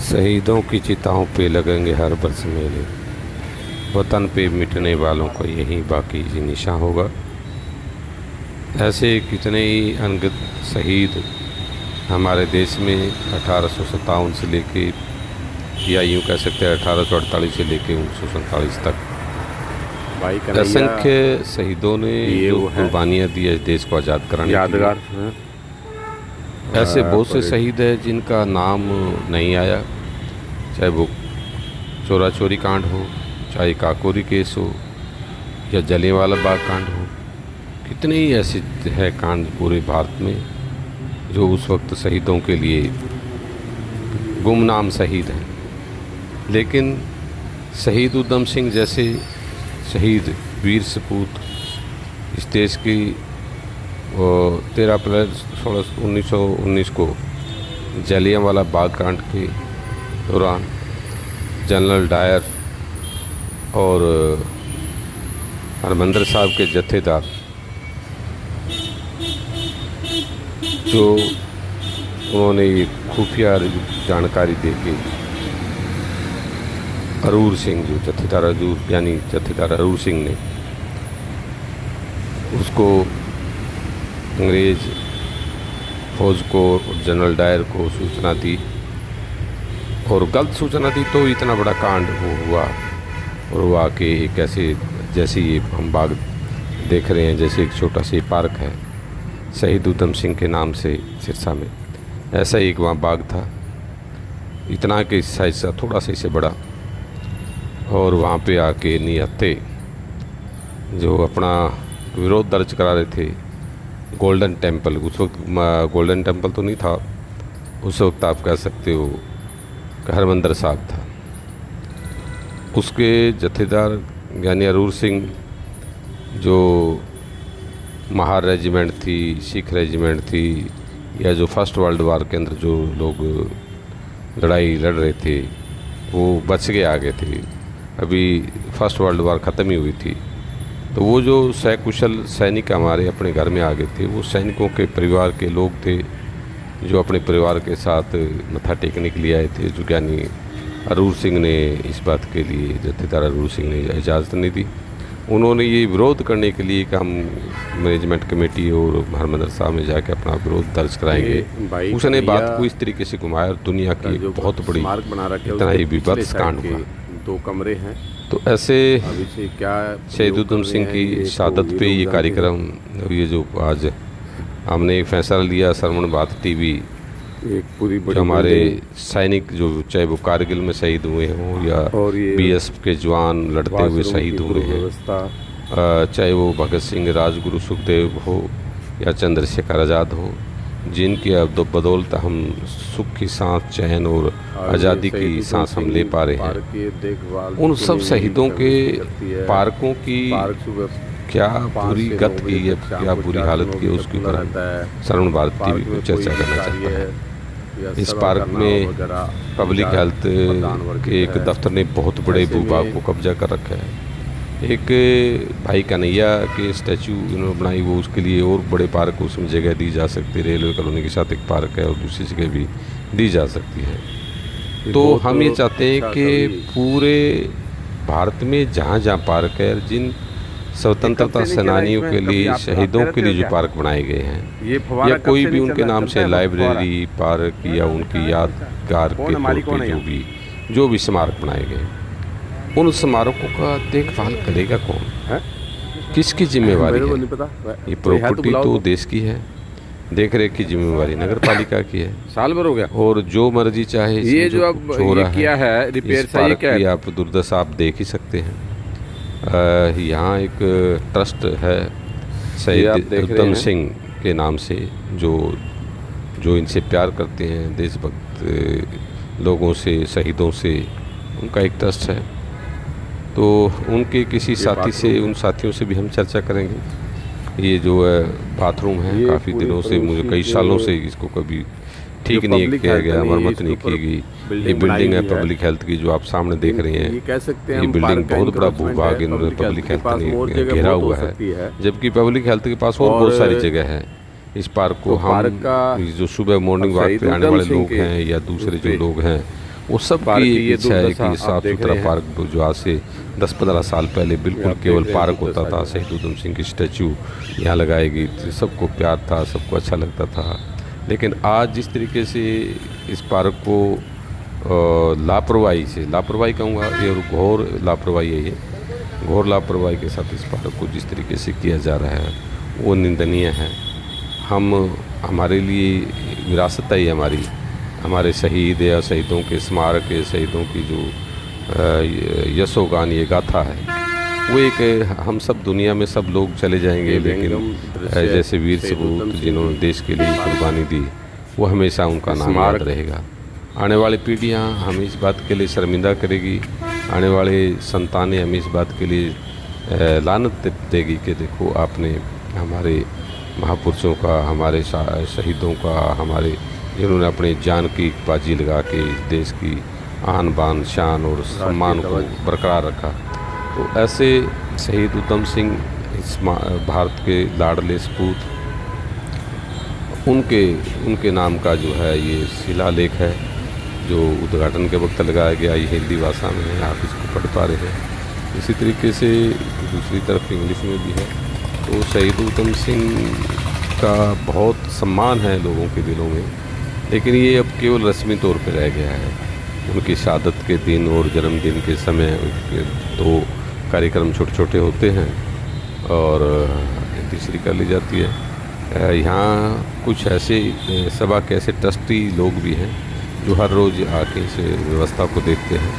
शहीदों की चिताओं पे लगेंगे हर बरस मेले, वतन पे मिटने वालों का यही बाकी जी निशान होगा। ऐसे कितने ही अनगिनत शहीद हमारे देश में 1857 से लेके, या यूँ कह सकते हैं 1848 से लेके 1947 तक असंख्य शहीदों ने जो कुर्बानियाँ दी है देश को आज़ाद कराने यादगार। ऐसे बहुत से शहीद हैं जिनका नाम नहीं आया, चाहे वो चोरा चोरी कांड हो, चाहे काकोरी केस हो, या जलियांवाला बाग कांड हो। कितने ही ऐसे है कांड पूरे भारत में जो उस वक्त शहीदों के लिए गुमनाम शहीद हैं। लेकिन शहीद उधम सिंह जैसे शहीद वीर सपूत इस देश की 13 अप्रैल 1919 को जलियांवाला बाग कांड के दौरान जनरल डायर और हरमंदर साहब के जत्थेदार जो उन्होंने खुफिया जानकारी देके अरूर सिंह, जो जत्थेदार अरूर यानी जत्थेदार अरूर सिंह ने उसको अंग्रेज़ फौज को जनरल डायर को सूचना दी और गलत सूचना दी, तो इतना बड़ा कांड वो हुआ। और हुआ कि एक ऐसे जैसे ये हम बाग देख रहे हैं, जैसे एक छोटा सा पार्क है शहीद उधम सिंह के नाम से सिरसा में, ऐसा ही एक वहाँ बाग था, इतना कि साइज सा थोड़ा सा इससे बड़ा। और वहाँ पे आके निहत्थे जो अपना विरोध दर्ज करा रहे थे गोल्डन टेम्पल, उस वक्त गोल्डन टेम्पल तो नहीं था, उस वक्त आप कह सकते हो कि हरमंदर साहब था, उसके जत्थेदार यानी अरूर सिंह, जो महार रेजिमेंट थी, सिख रेजिमेंट थी, या जो फर्स्ट वर्ल्ड वार के अंदर जो लोग लड़ाई लड़ रहे थे वो बच के आ गए थे, अभी फर्स्ट वर्ल्ड वार ख़त्म ही हुई थी। तो वो जो सकुशल सैनिक हमारे अपने घर में आ गए थे, वो सैनिकों के परिवार के लोग थे जो अपने परिवार के साथ मत्था टेकने के लिए आए थे, जो ज्ञानी अरूर सिंह ने इस बात के लिए, जत्थेदार अरूर सिंह ने इजाज़त नहीं दी। उन्होंने ये विरोध करने के लिए कि हम मैनेजमेंट कमेटी और हरमंदर साहब में जाके अपना विरोध दर्ज कराएंगे। उसने बात को इस तरीके से घुमाया और दुनिया की बहुत बड़ी इतना ही विभत्स कांड हुआ। 2 कमरे हैं। तो ऐसे शहीद उधम सिंह की शहादत पे ये कार्यक्रम, ये जो आज हमने एक फैसला लिया श्रवण भारत टीवी, एक पूरी बड़ी हमारे सैनिक जो चाहे वो कारगिल में शहीद हुए हों या बीएसएफ के जवान लड़ते हुए शहीद हुए हैं, चाहे वो भगत सिंह, राजगुरु सुखदेव हो या चंद्रशेखर आज़ाद हो, जिनकी बदौलत हम सुख की सांस, चैन और आज़ादी की सांस हम ले पा रहे हैं। उन सब शहीदों के पार्कों की क्या बुरी गत की है, क्या बुरी हालत की है, उसके ऊपर श्रवण भारत टीवी को चर्चा करना चाहता है। इस पार्क में पब्लिक हेल्थ के एक दफ्तर ने बहुत बड़े भूभाग को कब्जा कर रखा है। एक भाई कन्हैया के स्टैचू उन्होंने बनाई, वो उसके लिए और बड़े पार्क उसमें जगह दी जा सकती है। रेलवे कॉलोनी के साथ एक पार्क है और दूसरी जगह भी दी जा सकती है। तो हम ये चाहते हैं कि पूरे भारत में जहाँ जहाँ पार्क है, जिन स्वतंत्रता सेनानियों के लिए, शहीदों के लिए जो पार्क बनाए गए हैं, या कोई भी उनके नाम से लाइब्रेरी, पार्क या उनकी यादगार के तौर पे जो भी स्मारक बनाए गए, उन स्मारकों का देखभाल करेगा कौन है? किसकी जिम्मेवारी है? ये प्रॉपर्टी तो देश की है, देख रेख की जिम्मेवारी नगर पालिका की है। साल भर हो गया और जो मर्जी चाहे ये जो अब ये किया है रिपेयर सा, ये क्या है? आप दुर्दशा आप देख ही सकते हैं। यहाँ एक ट्रस्ट है शहीद उधम सिंह के नाम से, जो इनसे प्यार करते हैं, देशभक्त लोगों से, शहीदों से, उनका एक ट्रस्ट है। तो उनके किसी साथी से, उन साथियों से भी हम चर्चा करेंगे। ये जो है बाथरूम है, काफ़ी दिनों से, मुझे कई सालों से इसको कभी ठीक नहीं किया गया, मरम्मत नहीं की गई। ये बिल्डिंग है पब्लिक हेल्थ की, जो आप सामने देख रहे हैं। ये बिल्डिंग बहुत बड़ा भूभाग इन्होंने पब्लिक हेल्थ ने घेरा हुआ है, जबकि पब्लिक हेल्थ के पास और बहुत सारी जगह है। इस पार्क को हम जो सुबह मॉर्निंग वॉक पे आने वाले लोग हैं या दूसरे जो लोग हैं, वो सब पार्क की की ये एक इच्छा है दुर्दशा कि आप साफ देख सुथरा रहे हैं। पार्क जो आज से 10-15 साल पहले बिल्कुल आप केवल देख रहे हैं पार्क होता दुर्दशा था, जो है। शहीद उधम सिंह की स्टैचू यहाँ लगाई गई थी, सबको प्यार था, सबको अच्छा लगता था। लेकिन आज जिस तरीके से इस पार्क को लापरवाही कहूँगा, ये घोर लापरवाही है, ये घोर लापरवाही के साथ इस पार्क को जिस तरीके से किया जा रहा है वो निंदनीय है। हमारे लिए विरासत है ये हमारे शहीद या शहीदों के स्मारक के शहीदों की जो यशोगान ये गाथा है, वो एक हम सब दुनिया में सब लोग चले जाएंगे, लेकिन जैसे वीर सपूत जिन्होंने देश के लिए कुर्बानी दी वो हमेशा उनका नाम याद रहेगा। आने वाली पीढ़ियाँ हमें इस बात के लिए शर्मिंदा करेगी, आने वाले संतानें हमें इस बात के लिए लानत देगी कि देखो आपने हमारे महापुरुषों का, हमारे शहीदों का, हमारे जिन्होंने अपनी जान की बाजी लगा के इस देश की आन बान शान और सम्मान को बरकरार रखा। तो ऐसे शहीद उधम सिंह इस भारत के लाडले सपूत, उनके नाम का जो है ये शिलालेख है जो उद्घाटन के वक्त लगाया गया। ये हिंदी भाषा में है, आप इसको पढ़ पा रहे हैं। इसी तरीके से दूसरी तरफ इंग्लिश में भी है। तो शहीद उधम सिंह का बहुत सम्मान है लोगों के दिलों में, लेकिन ये अब केवल रस्मी तौर पर रह गया है। उनकी शहादत के दिन और जन्मदिन के समय दो कार्यक्रम छोटे छोटे होते हैं और तीसरी कर ली जाती है। यहाँ कुछ ऐसे सभा के ऐसे ट्रस्टी लोग भी हैं जो हर रोज़ आके इस व्यवस्था को देखते हैं।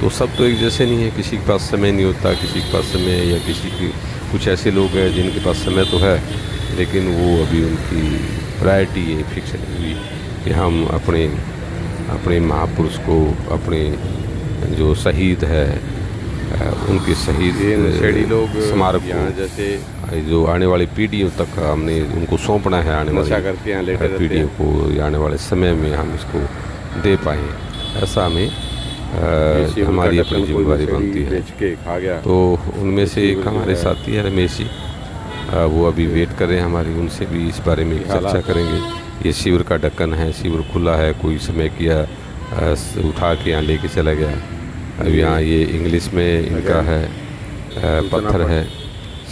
तो सब तो एक जैसे नहीं है, किसी के पास समय नहीं होता, किसी के पास समय, या किसी की कुछ ऐसे लोग हैं जिनके पास समय तो है लेकिन वो अभी उनकी प्रायोरिटी ये फिक्स नहीं हुई कि हम अपने महापुरुष को, अपने जो शहीद है उनके शहीद लोग स्मारक यहाँ को जैसे जो आने वाली पीढ़ियों तक हमने उनको सौंपना है, आने वाली पीढ़ियों को या आने वाले समय में हम इसको दे पाएँ, ऐसा हमें हमारी अपनी जिम्मेदारी बनती है। तो उनमें से एक हमारे साथी है रमेश जी, वो अभी वेट कर रहे हैं हमारी, उनसे भी इस बारे में चर्चा करेंगे। ये शिविर का ढक्कन है, शिविर खुला है, कोई समय किया उठा के यहाँ लेके चला गया। अब यहाँ ये इंग्लिश में इनका है पत्थर है,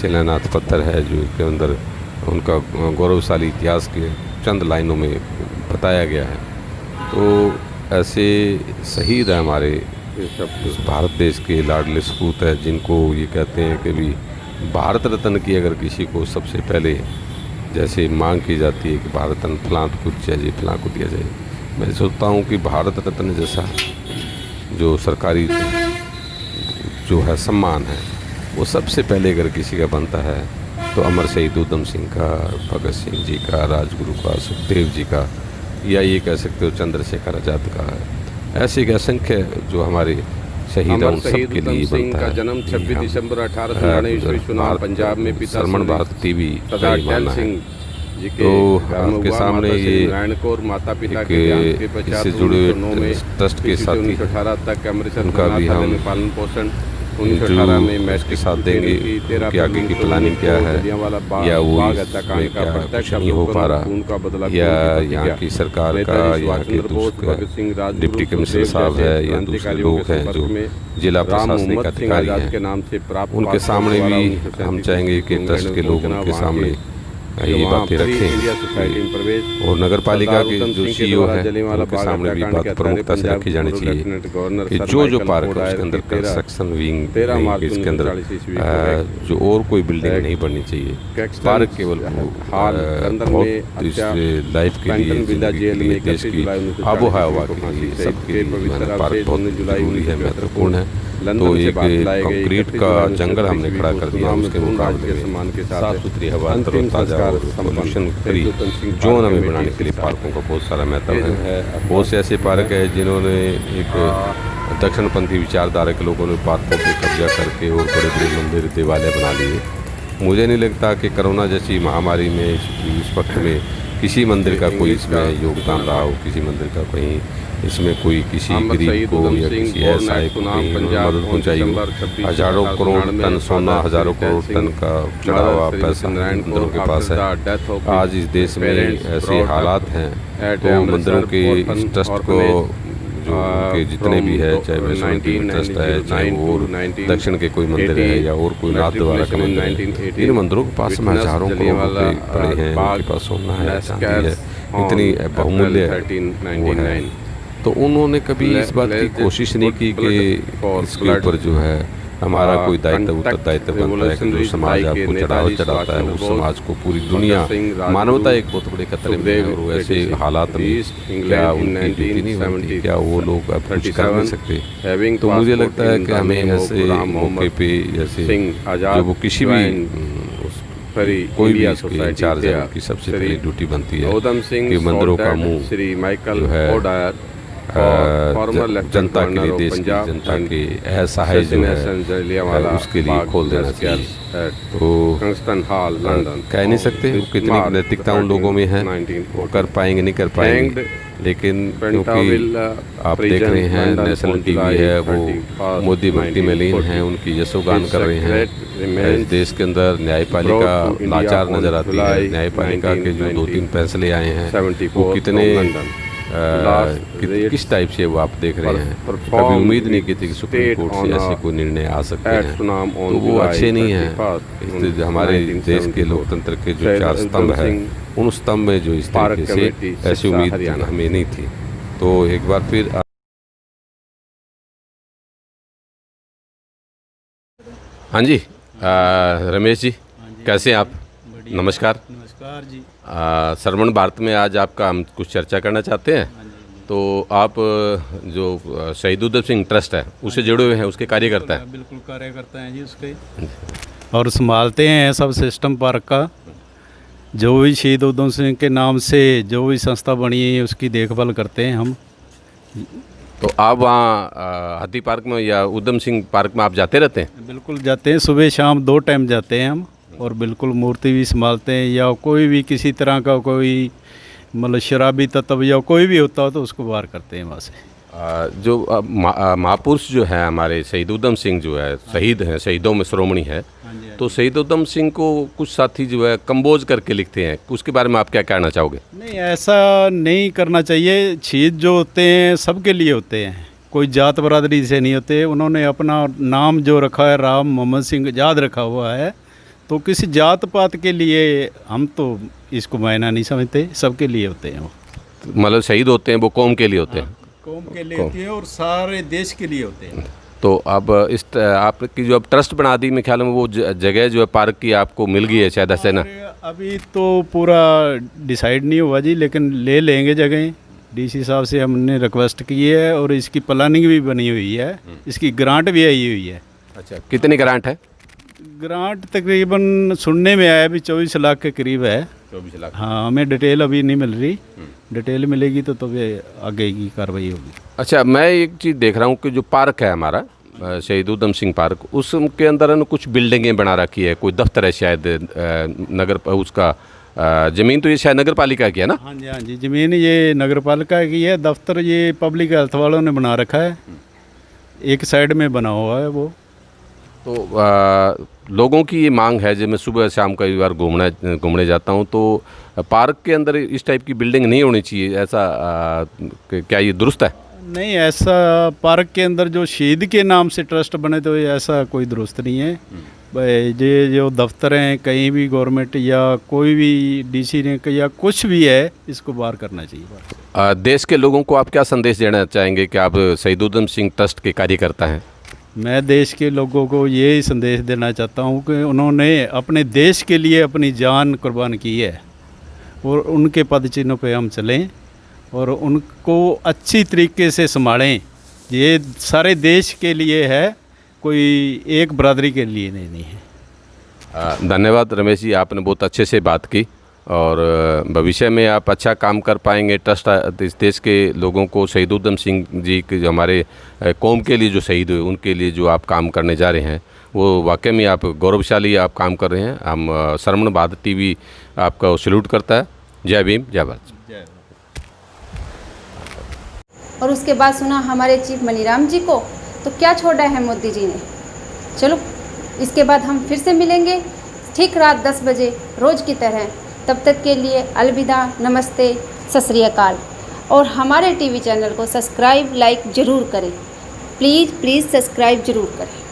शिलान्यास पत्थर है जो के अंदर उनका गौरवशाली इतिहास के चंद लाइनों में बताया गया है। तो ऐसे शहीद है हमारे इस भारत देश के लाडले सपूत है, जिनको ये कहते हैं कि भी भारत रत्न की अगर किसी को सबसे पहले जैसे मांग की जाती है कि भारत रत्न फलां को चाहिए, फलां को दिया जाए, मैं सोचता हूँ कि भारत रत्न जैसा जो सरकारी जो है सम्मान है वो सबसे पहले अगर किसी का बनता है तो अमर शहीद उधम सिंह का, भगत सिंह जी का, राजगुरु का, सुखदेव जी का, या ये कह सकते हो चंद्रशेखर आज़ाद का है। ऐसे एक असंख्य जो हमारे शहीद हैं उन सब के लिए बनता है। जन्म 26 दिसंबर 1899 पंजाब में पिता सरमन भारत टीवी का ये मानना है। तो आपके सामने ये माता पिता इससे जुड़े हुए ट्रस्ट के साथी तक उनका भी हम पालन पोषण इंटरव्यू में मैच के साथ देंगे कि आगे की प्लानिंग क्या है, या वो इसमें क्या कुछ नहीं हो पा रहा, या यहाँ की सरकार का, यहाँ के दूसरे डिप्टी कमिश्नर साहब है या दूसरे लोग हैं जो जिला प्रशासनिक अधिकारी हैं, उनके सामने भी हम चाहेंगे कि ट्रस्ट के लोग उनके सामने ये बातें रखें। और नगर पालिका के जो सीईओ है उनके सामने भी बात प्रमुखता से रखी जानी चाहिए कि जो पार्क है उसके अंदर कंस्ट्रक्शन विंग नहीं, इसके अंदर जो और कोई बिल्डिंग नहीं बननी चाहिए। पार्क केवल बहुत लाइफ के लिए, देश की आबो हवा के लिए, सबके लिए पार्क बहुत जरूरी है, महत्वपूर्ण है। तो एक कंक्रीट का जंगल हमने खड़ा कर दिया, उसके मुकाबले में साफ सुथरी हवा, तरोताज़ा और पोल्यूशन फ्री जोन हमें बनाने के लिए पार्कों का बहुत सारा महत्व है। बहुत से ऐसे पार्क है जिन्होंने एक दक्षिणपंथी विचारधारा के लोगों ने पार्कों पर कब्जा करके और बड़े बड़े मंदिर देवालय बना लिए। मुझे नहीं लगता कि कोरोना जैसी महामारी में इस वक्त में किसी मंदिर का कोई इसमें योगदान रहा हो, किसी मंदिर का कहीं इसमें कोई किसी गरीब को या किसी ऐसा को मदद पहुँचाई हो। हजारों करोड़ टन सोना, हजारों करोड़ टन का चढ़ा हुआ पैसा मंदिरों के पास है। आज इस देश में ऐसे हालात हैं तो मंदिरों के इस ट्रस्ट को जो उनके जितने भी है, चाहे वैष्णो देवी ट्रस्ट है, चाहे वो और दक्षिण के कोई मंदिर है या और कोई नाथ द्वारा के मंदिर है, इन मंदिरों के पास में हज़ारों करोड़ रुपए पड़े हैं, उनके पास सोना है, चांदी है, इतनी बहुमूल्य वो है। तो उन्होंने कभी इस बात की कोशिश नहीं की कि इसके ऊपर जो है हमारा कोई दायित्व उत्तरदायित्व बनता है कि जो समाज आपको चढ़ावा चढ़ाता है उस समाज को पूरी दुनिया, मानवता एक बहुत बड़े खतरे में है, और वैसे हालात में क्या उनकी ड्यूटी नहीं बनती, क्या वो लोग अब कुछ कर नहीं सकते? तो मुझे लगता है कि हमें ऐसे मौके पे जैसे जो वो किसी भी कोई भी इसके इंचार्ज है, उनकी सबसे पहली ड्यूटी बनती है कि मंदिरों का मुंह जो है जनता के लिए, देश की जनता के असहाय जो है उसके लिए खोल देना चाहिए। तो कह नहीं सकते वो कितनी नैतिकता उन लोगों में है, वो कर पाएंगे नहीं कर पाएंगे, लेकिन क्योंकि आप देख रहे हैं नेशनल टीवी है वो मोदी भक्ति में लीन है, उनकी यशोगान कर रहे हैं। इस देश के अंदर न्यायपालिका लाचार नजर आती है, न्यायपालिका के जो 2-3 फैसले आए हैं वो कितने किस टाइप से वो आप देख रहे हैं। कभी उम्मीद नहीं की थी कि सुप्रीम कोर्ट से ऐसे कोई निर्णय आ सकते हैं, तो वो अच्छे नहीं हैं। हमारे देश के लोकतंत्र के जो 4 स्तंभ है, उन स्तंभ में जो इस तरीके से ऐसी उम्मीद हमें नहीं थी। तो एक बार फिर हाँ जी, रमेश जी कैसे हैं आप? नमस्कार। नमस्कार जी। श्रवण भारत में आज आपका हम कुछ चर्चा करना चाहते हैं। तो आप जो शहीद उधम सिंह ट्रस्ट है उससे जुड़े हुए हैं, उसके कार्यकर्ता हैं? बिल्कुल कार्यकर्ता हैं जी उसके, और संभालते हैं सब सिस्टम पार्क का। जो भी शहीद उधम सिंह के नाम से जो भी संस्था बनी है उसकी देखभाल करते हैं हम। तो आप वहाँ हाथी पार्क में या उधम सिंह पार्क में आप जाते रहते हैं? बिल्कुल जाते हैं, सुबह शाम 2 टाइम जाते हैं हम, और बिल्कुल मूर्ति भी संभालते हैं, या कोई भी किसी तरह का कोई मतलब शराबी तत्व या कोई भी होता हो तो उसको बाहर करते हैं वहाँ से। जो महापुरुष जो है हमारे शहीद उधम सिंह जो है शहीद हैं, शहीदों में श्रोमणी है, तो शहीद उधम सिंह को कुछ साथी जो है कंबोज करके लिखते हैं, उसके बारे में आप क्या कहना चाहोगे? नहीं, ऐसा नहीं करना चाहिए। शहीद जो होते हैं सबके लिए होते हैं, कोई जात बरादरी से नहीं होते। उन्होंने अपना नाम जो रखा है राम मोहम्मद सिंह आज़ाद रखा हुआ है, तो किसी जात पात के लिए हम तो इसको मायना नहीं समझते, सबके लिए होते हैं वो। मतलब शहीद होते हैं वो कौम के लिए होते हैं? कौम के लिए होते हैं और सारे देश के लिए होते हैं। तो अब इस आपकी जो अब ट्रस्ट बना दी, मेरे ख्याल में वो जगह जो है पार्क की आपको मिल गई है शायद, ऐसे ना? अभी तो पूरा डिसाइड नहीं हुआ जी, लेकिन ले लेंगे जगह। डीसी साहब से हमने रिक्वेस्ट की है और इसकी प्लानिंग भी बनी हुई है, इसकी ग्रांट भी आई हुई है। अच्छा, कितनी ग्रांट है? ग्रांट तकरीबन सुनने में आया अभी 24 लाख के करीब है। 24 लाख? हाँ, हमें डिटेल अभी नहीं मिल रही, डिटेल मिलेगी तो तभी आगे की कार्रवाई होगी। अच्छा, मैं एक चीज़ देख रहा हूँ कि जो पार्क है हमारा शहीद उधम सिंह पार्क, उसके अंदर है कुछ बिल्डिंगें बना रखी है, कोई दफ्तर है शायद नगर, उसका ज़मीन तो ये शायद नगर पालिका की है ना? हाँ जी, हाँ जी, ज़मीन ये नगर पालिका की है, दफ्तर ये पब्लिक हेल्थ वालों ने बना रखा है, एक साइड में बना हुआ है वो। तो लोगों की ये मांग है, जब मैं सुबह शाम कई बार घूमने जाता हूँ, तो पार्क के अंदर इस टाइप की बिल्डिंग नहीं होनी चाहिए, ऐसा क्या ये दुरुस्त है? नहीं, ऐसा पार्क के अंदर जो शहीद के नाम से ट्रस्ट बने तो ऐसा कोई दुरुस्त नहीं है। ये जो दफ्तर हैं कहीं भी गवर्नमेंट या कोई भी डीसी ने या कुछ भी है, इसको बाहर करना चाहिए। देश के लोगों को आप क्या संदेश देना चाहेंगे कि आप शहीद उधम सिंह ट्रस्ट के कार्यकर्ता हैं? मैं देश के लोगों को ये संदेश देना चाहता हूँ कि उन्होंने अपने देश के लिए अपनी जान कुर्बान की है, और उनके पद चिन्हों पे हम चलें और उनको अच्छी तरीके से संभालें। ये सारे देश के लिए है, कोई एक बरादरी के लिए नहीं है। धन्यवाद रमेश जी, आपने बहुत अच्छे से बात की, और भविष्य में आप अच्छा काम कर पाएंगे। ट्रस्ट इस देश के लोगों को, शहीद उधम सिंह जी के जो हमारे कौम के लिए जो शहीद हुए, उनके लिए जो आप काम करने जा रहे हैं, वो वाकई में आप गौरवशाली आप काम कर रहे हैं। हम श्रवण भारत टीवी आपका सैल्यूट करता है। जय भीम, जय भारत। और उसके बाद सुना हमारे चीफ मनीराम जी को, तो क्या छोड़ा है मोदी जी ने। चलो, इसके बाद हम फिर से मिलेंगे ठीक रात 10 बजे रोज़ की तरह। तब तक के लिए अलविदा, नमस्ते, सत श्री अकाल। और हमारे टीवी चैनल को सब्सक्राइब लाइक ज़रूर करें। प्लीज़ सब्सक्राइब ज़रूर करें।